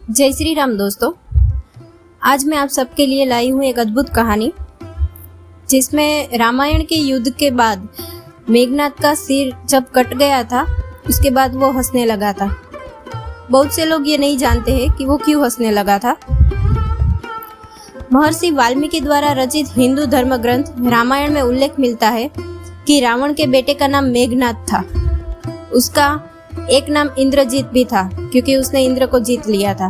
जय श्री राम दोस्तों। आज मैं आप सबके लिए लाई हूँ एक अद्भुत कहानी जिसमें रामायण के युद्ध के बाद मेघनाद का सिर जब कट गया था उसके बाद वो हंसने लगा था। बहुत से लोग ये नहीं जानते हैं कि वो क्यों हंसने लगा था। महर्षि वाल्मीकि द्वारा रचित हिंदू धर्म ग्रंथ रामायण में उल्लेख मिलता है कि रावण के बेटे का नाम मेघनाद था। उसका एक नाम इंद्रजीत भी था क्योंकि उसने इंद्र को जीत लिया था।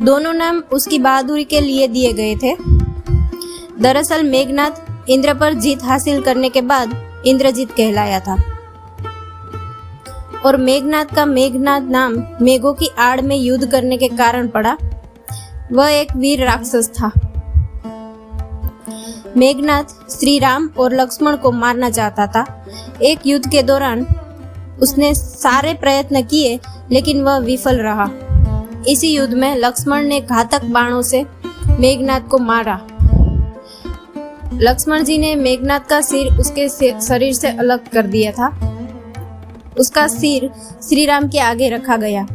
दोनों नाम उसकी बहादुरी के लिए दिए गए थे। दरअसल मेघनाद इंद्र पर जीत हासिल करने के बाद इंद्रजीत कहलाया था और मेघनाद का मेघनाद नाम मेघों की आड़ में युद्ध करने के कारण पड़ा। वह एक वीर राक्षस था। मेघनाद श्री राम और लक्ष्मण को मारना चाहता था। एक युद्ध के दौरान उसने सारे प्रयत्न किए लेकिन वह विफल रहा। इसी युद्ध में लक्ष्मण ने घातक बाणों से मेघनाद को मारा। लक्ष्मण जी ने मेघनाद का सिर उसके शरीर से अलग कर दिया था। उसका सिर श्री राम के आगे रखा गया।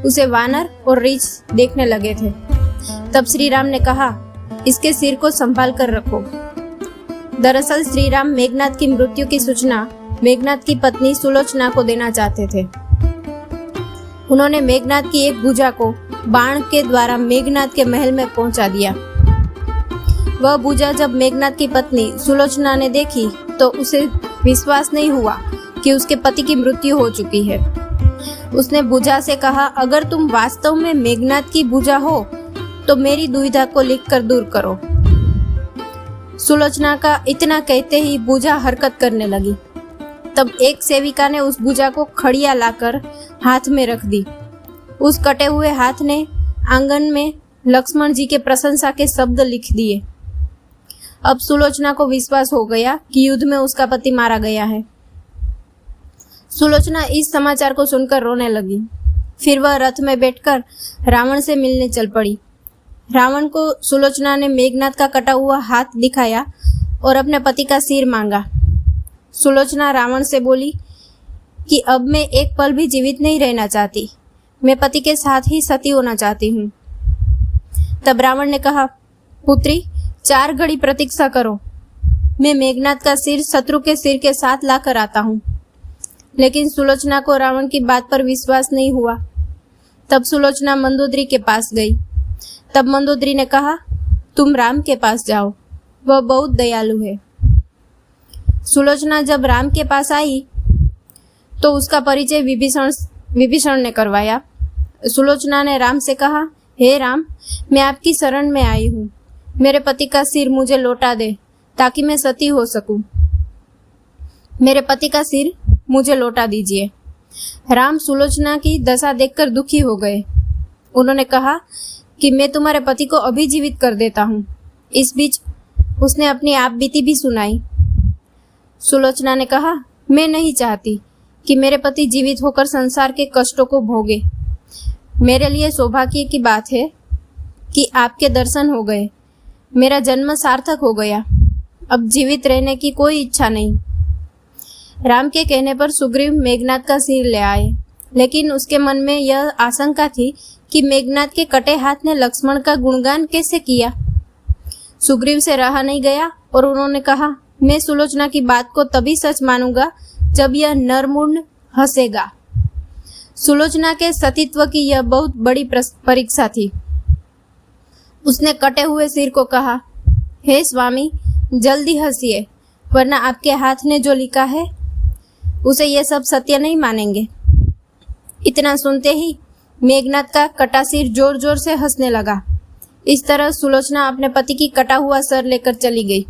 उसे वानर और रीछ देखने लगे थे। तब श्री राम ने कहा, इसके सिर को संभाल कर रखो। दरअसल श्री राम मेघनाद की मृत्यु की सूचना मेघनाद की पत्नी सुलोचना को देना चाहते थे। उन्होंने मेघनाद की एक भुजा को बाण के द्वारा मेघनाद के महल में पहुंचा दिया। वह भुजा जब मेघनाद की पत्नी सुलोचना ने देखी तो उसे विश्वास नहीं हुआ कि उसके पति की मृत्यु हो चुकी है। उसने भुजा से कहा, अगर तुम वास्तव में मेघनाद की भुजा हो तो मेरी दुविधा को लिखकर दूर करो। सुलोचना का इतना कहते ही भुजा हरकत करने लगी। तब एक सेविका ने उस भुजा को खड़िया लाकर हाथ में रख दी। उस कटे हुए हाथ ने आंगन में लक्ष्मण जी के प्रशंसा के शब्द लिख दिए। अब सुलोचना को विश्वास हो गया कि युद्ध में उसका पति मारा गया है। सुलोचना इस समाचार को सुनकर रोने लगी। फिर वह रथ में बैठकर रावण से मिलने चल पड़ी। रावण को सुलोचना ने मेघनाद का कटा हुआ हाथ दिखाया और अपने पति का सिर मांगा। सुलोचना रावण से बोली कि अब मैं एक पल भी जीवित नहीं रहना चाहती। मैं पति के साथ ही सती होना चाहती हूँ। तब रावण ने कहा, पुत्री 4 घड़ी प्रतीक्षा करो। मैं मेघनाद का सिर शत्रु के सिर के साथ लाकर आता हूँ। लेकिन सुलोचना को रावण की बात पर विश्वास नहीं हुआ। तब सुलोचना मंदोदरी के पास गई। तब मंदोदरी ने कहा, तुम राम के पास जाओ, वह बहुत दयालु है। सुलोचना जब राम के पास आई तो उसका परिचय विभीषण ने करवाया। सुलोचना ने राम से कहा, हे राम, मैं आपकी शरण में आई हूँ। मेरे पति का सिर मुझे लौटा दे ताकि मैं सती हो सकूं। मेरे पति का सिर मुझे लौटा दीजिए। राम सुलोचना की दशा देखकर दुखी हो गए। उन्होंने कहा कि मैं तुम्हारे पति को अभी जीवित कर देता हूँ। इस बीच उसने अपनी आप बीती भी सुनाई। सुलोचना ने कहा, मैं नहीं चाहती कि मेरे पति जीवित होकर संसार के कष्टों को भोगे। मेरे लिए सौभाग्य की बात है कि आपके दर्शन हो गए। मेरा जन्म सार्थक हो गया। अब जीवित रहने की कोई इच्छा नहीं। राम के कहने पर सुग्रीव मेघनाद का सिर ले आए, लेकिन उसके मन में यह आशंका थी कि मेघनाद के कटे हाथ ने लक्ष्मण का गुणगान कैसे किया। सुग्रीव से रहा नहीं गया और उन्होंने कहा, मैं सुलोचना की बात को तभी सच मानूंगा जब यह नरमुंड हंसेगा। सुलोचना के सतीत्व की यह बहुत बड़ी परीक्षा थी। उसने कटे हुए सिर को कहा, हे स्वामी, जल्दी हंसिए, वरना आपके हाथ ने जो लिखा है उसे यह सब सत्य नहीं मानेंगे। इतना सुनते ही मेघनाद का कटा सिर जोर जोर से हंसने लगा। इस तरह सुलोचना अपने पति की कटा हुआ सर लेकर चली गई।